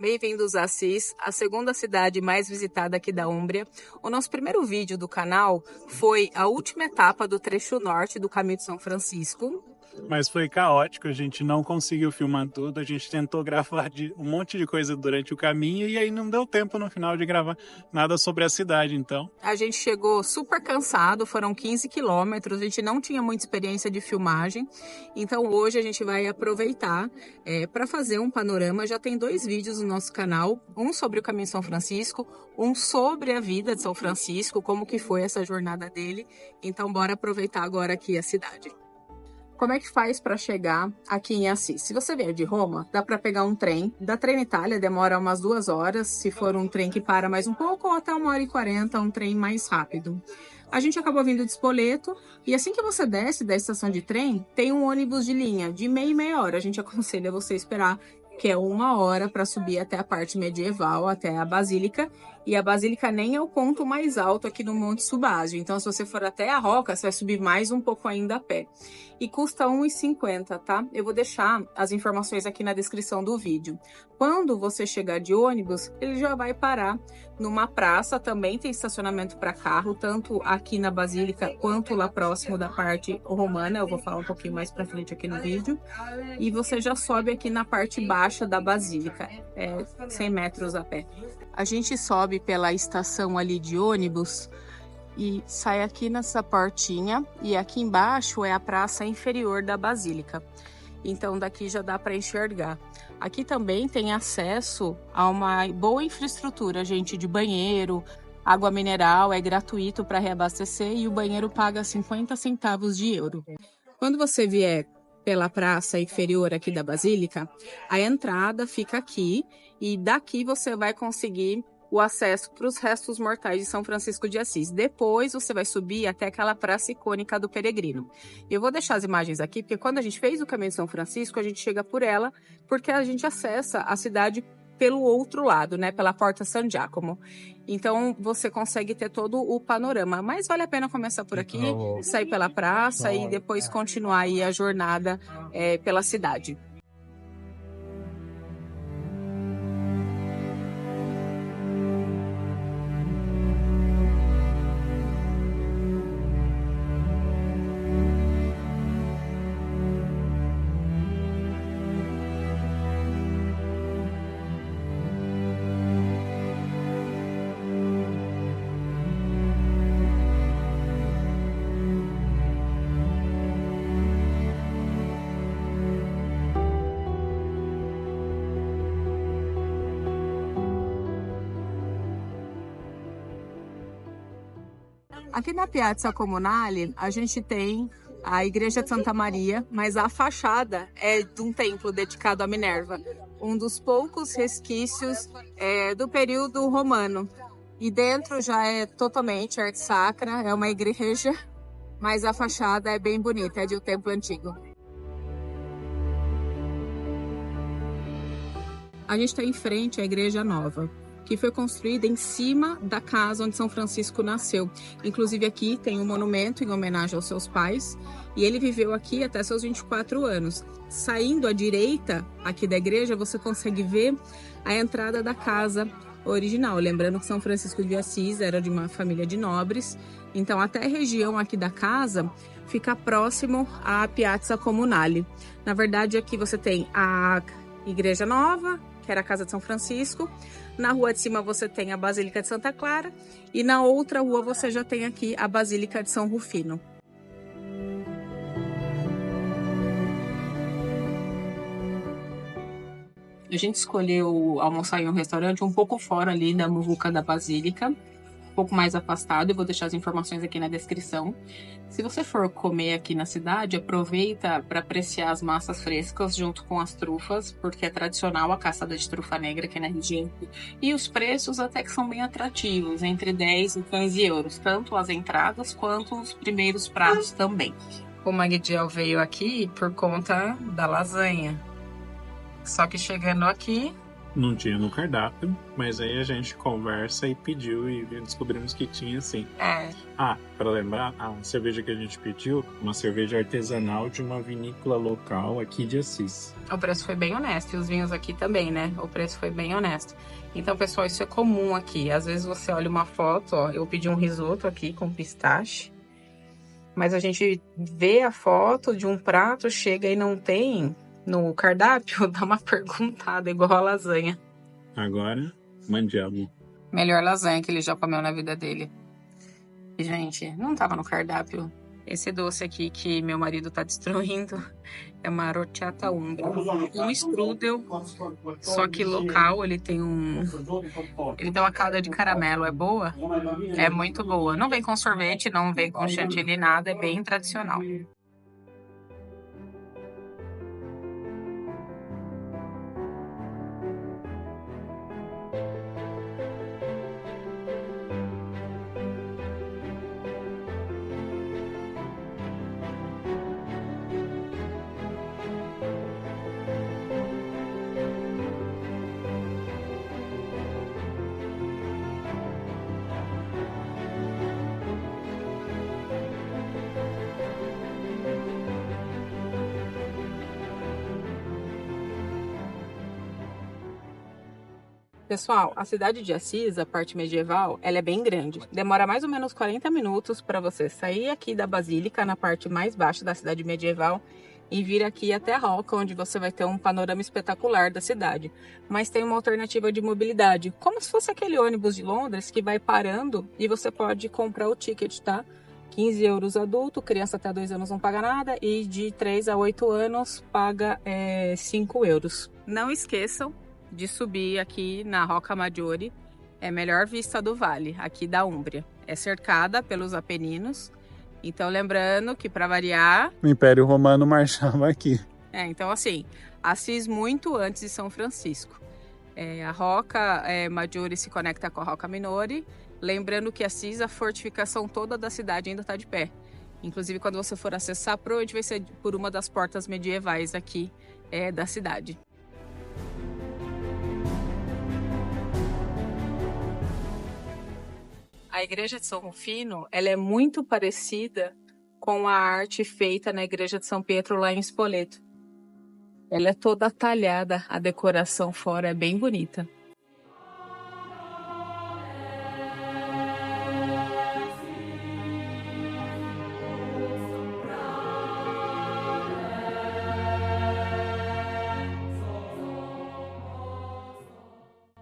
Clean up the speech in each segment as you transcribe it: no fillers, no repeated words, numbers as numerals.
Bem-vindos a Assis, a segunda cidade mais visitada aqui da Úmbria. O nosso primeiro vídeo do canal foi a última etapa do trecho norte do Caminho de São Francisco. Mas foi caótico, a gente não conseguiu filmar tudo, a gente tentou gravar um monte de coisa durante o caminho e aí não deu tempo no final de gravar nada sobre a cidade, então. A gente chegou super cansado, foram 15 quilômetros, a gente não tinha muita experiência de filmagem, então hoje a gente vai aproveitar para fazer um panorama. Já tem 2 vídeos no nosso canal, um sobre o Caminho de São Francisco, um sobre a vida de São Francisco, como que foi essa jornada dele, então bora aproveitar agora aqui a cidade. Como é que faz para chegar aqui em Assis? Se você vier de Roma, dá para pegar um trem. Da Trenitalia demora umas 2 horas, se for um trem que para mais um pouco, ou até 1h40, um trem mais rápido. A gente acabou vindo de Spoleto, e assim que você desce da estação de trem, tem um ônibus de linha de meia hora. A gente aconselha você esperar, que é 1 hora para subir até a parte medieval, até a Basílica. E a Basílica nem é o ponto mais alto aqui no Monte Subásio. Então, se você for até a Roca, você vai subir mais um pouco ainda a pé. E custa R$1,50, tá? Eu vou deixar as informações aqui na descrição do vídeo. Quando você chegar de ônibus, ele já vai parar numa praça. Também tem estacionamento para carro, tanto aqui na Basílica quanto lá próximo da parte romana. Eu vou falar um pouquinho mais para frente aqui no vídeo. E você já sobe aqui na parte baixa da Basílica, 100 metros a pé. A gente sobe pela estação ali de ônibus e sai aqui nessa portinha, e aqui embaixo é a praça inferior da Basílica. Então daqui já dá para enxergar. Aqui também tem acesso a uma boa infraestrutura, gente, de banheiro, água mineral, é gratuito para reabastecer e o banheiro paga 50 centavos de euro. Quando você vier pela praça inferior aqui da Basílica, a entrada fica aqui e daqui você vai conseguir o acesso para os restos mortais de São Francisco de Assis. Depois você vai subir até aquela praça icônica do Peregrino. Eu vou deixar as imagens aqui, porque quando a gente fez o Caminho de São Francisco, a gente chega por ela, porque a gente acessa a cidade pelo outro lado, né, pela Porta San Giacomo. Então você consegue ter todo o panorama, mas vale a pena começar por aqui, sair pela praça e depois continuar aí a jornada pela cidade. Aqui na Piazza Comunale, a gente tem a Igreja de Santa Maria, mas a fachada é de um templo dedicado a Minerva, um dos poucos resquícios do período romano. E dentro já é totalmente arte sacra, é uma igreja, mas a fachada é bem bonita, é de um templo antigo. A gente está em frente à Igreja Nova, que foi construída em cima da casa onde São Francisco nasceu. Inclusive aqui tem um monumento em homenagem aos seus pais, e ele viveu aqui até seus 24 anos. Saindo à direita aqui da igreja, você consegue ver a entrada da casa original. Lembrando que São Francisco de Assis era de uma família de nobres, então até a região aqui da casa fica próximo à Piazza Comunale. Na verdade, aqui você tem a Igreja Nova, que era a casa de São Francisco. Na rua de cima você tem a Basílica de Santa Clara e na outra rua você já tem aqui a Basílica de São Rufino. A gente escolheu almoçar em um restaurante um pouco fora ali da muvuca da Basílica, um pouco mais afastado. Eu vou deixar as informações aqui na descrição. Se você for comer aqui na cidade, aproveita para apreciar as massas frescas junto com as trufas, porque é tradicional a caçada de trufa negra aqui na região. E os preços até que são bem atrativos, entre 10 e 15 euros, tanto as entradas quanto os primeiros pratos também. O Magdiel veio aqui por conta da lasanha. Só que chegando aqui, Não tinha no cardápio, mas aí a gente conversa e pediu e descobrimos que tinha sim. Para lembrar, a cerveja que a gente pediu, uma cerveja artesanal de uma vinícola local aqui de Assis. O preço foi bem honesto, e os vinhos aqui também, né? O preço foi bem honesto. Então, pessoal, isso é comum aqui. Às vezes você olha uma foto, ó, eu pedi um risoto aqui com pistache, mas a gente vê a foto de um prato, chega e não tem no cardápio, dá uma perguntada, igual a lasanha. Agora, mandiamo. Melhor lasanha que ele já comeu na vida dele. E, gente, não tava no cardápio. Esse doce aqui que meu marido tá destruindo é uma arrocchiata umbra. Um strudel, só que local, ele tem uma calda de caramelo. É boa? É muito boa. Não vem com sorvete, não vem com chantilly, nada. É bem tradicional. Pessoal, a cidade de Assis, a parte medieval, ela é bem grande. Demora mais ou menos 40 minutos para você sair aqui da Basílica, na parte mais baixa da cidade medieval, e vir aqui até a Roca, onde você vai ter um panorama espetacular da cidade. Mas tem uma alternativa de mobilidade, como se fosse aquele ônibus de Londres que vai parando e você pode comprar o ticket, tá? 15 euros adulto, criança até 2 anos não paga nada, e de 3 a 8 anos paga 5 euros. Não esqueçam de subir aqui na Rocca Maggiore, é a melhor vista do vale, aqui da Úmbria. É cercada pelos Apeninos, então lembrando que, para variar, o Império Romano marchava aqui. Então assim, Assis muito antes de São Francisco. A Rocca Maggiore se conecta com a Rocca Minore, lembrando que Assis, a fortificação toda da cidade ainda está de pé. Inclusive, quando você for acessar, provavelmente vai ser por uma das portas medievais aqui da cidade. A igreja de São Rufino, ela é muito parecida com a arte feita na igreja de São Pietro lá em Spoleto. Ela é toda talhada, a decoração fora é bem bonita.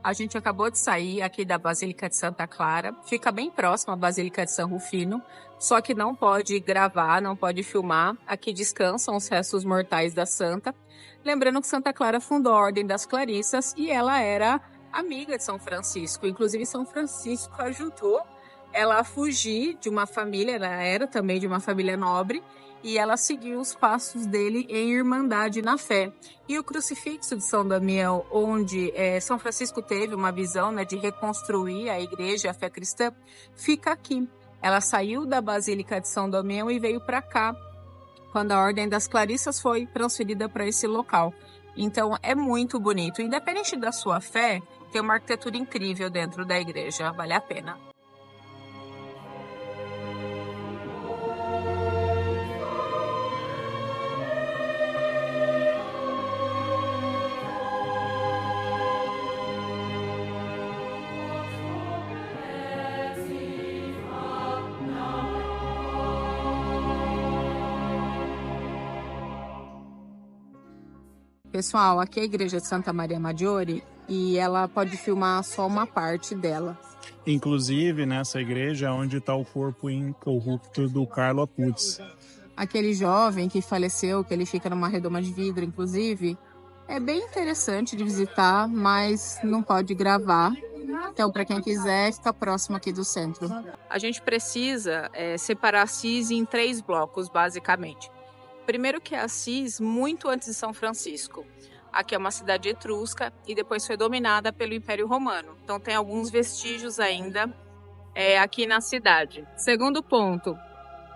A gente acabou de sair aqui da Basílica de Santa Clara, fica bem próximo à Basílica de São Rufino, só que não pode gravar, não pode filmar. Aqui descansam os restos mortais da santa. Lembrando que Santa Clara fundou a Ordem das Clarissas e ela era amiga de São Francisco. Inclusive, São Francisco ajudou ela a fugir de uma família, ela era também de uma família nobre, e ela seguiu os passos dele em irmandade na fé. E o crucifixo de São Damião, onde São Francisco teve uma visão, né, de reconstruir a igreja, a fé cristã, fica aqui. Ela saiu da Basílica de São Damião e veio para cá, quando a Ordem das Clarissas foi transferida para esse local. Então é muito bonito. Independente da sua fé, tem uma arquitetura incrível dentro da igreja, vale a pena. Pessoal, aqui é a igreja de Santa Maria Maggiore e ela pode filmar só uma parte dela. Inclusive, nessa igreja é onde está o corpo incorrupto do Carlo Acutis. Aquele jovem que faleceu, que ele fica numa redoma de vidro, inclusive, é bem interessante de visitar, mas não pode gravar. Então, para quem quiser, fica próximo aqui do centro. A gente precisa separar Assis em 3 blocos, basicamente. Primeiro que é Assis, muito antes de São Francisco. Aqui é uma cidade etrusca e depois foi dominada pelo Império Romano. Então tem alguns vestígios ainda aqui na cidade. Segundo ponto,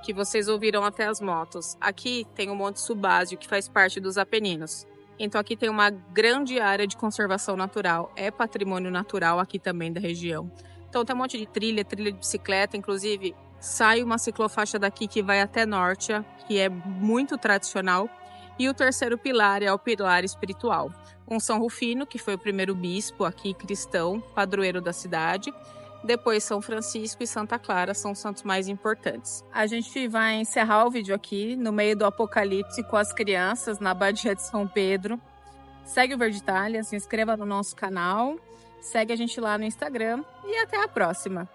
que vocês ouviram até as motos. Aqui tem o Monte Subásio, que faz parte dos Apeninos. Então aqui tem uma grande área de conservação natural, é patrimônio natural aqui também da região. Então tem um monte de trilha de bicicleta, inclusive sai uma ciclofaixa daqui que vai até Nórtia, que é muito tradicional. E o terceiro pilar é o pilar espiritual. Um São Rufino, que foi o primeiro bispo aqui cristão, padroeiro da cidade. Depois São Francisco e Santa Clara são os santos mais importantes. A gente vai encerrar o vídeo aqui no meio do apocalipse com as crianças na Abadia de São Pedro. Segue o Verde Itália, se inscreva no nosso canal, segue a gente lá no Instagram e até a próxima!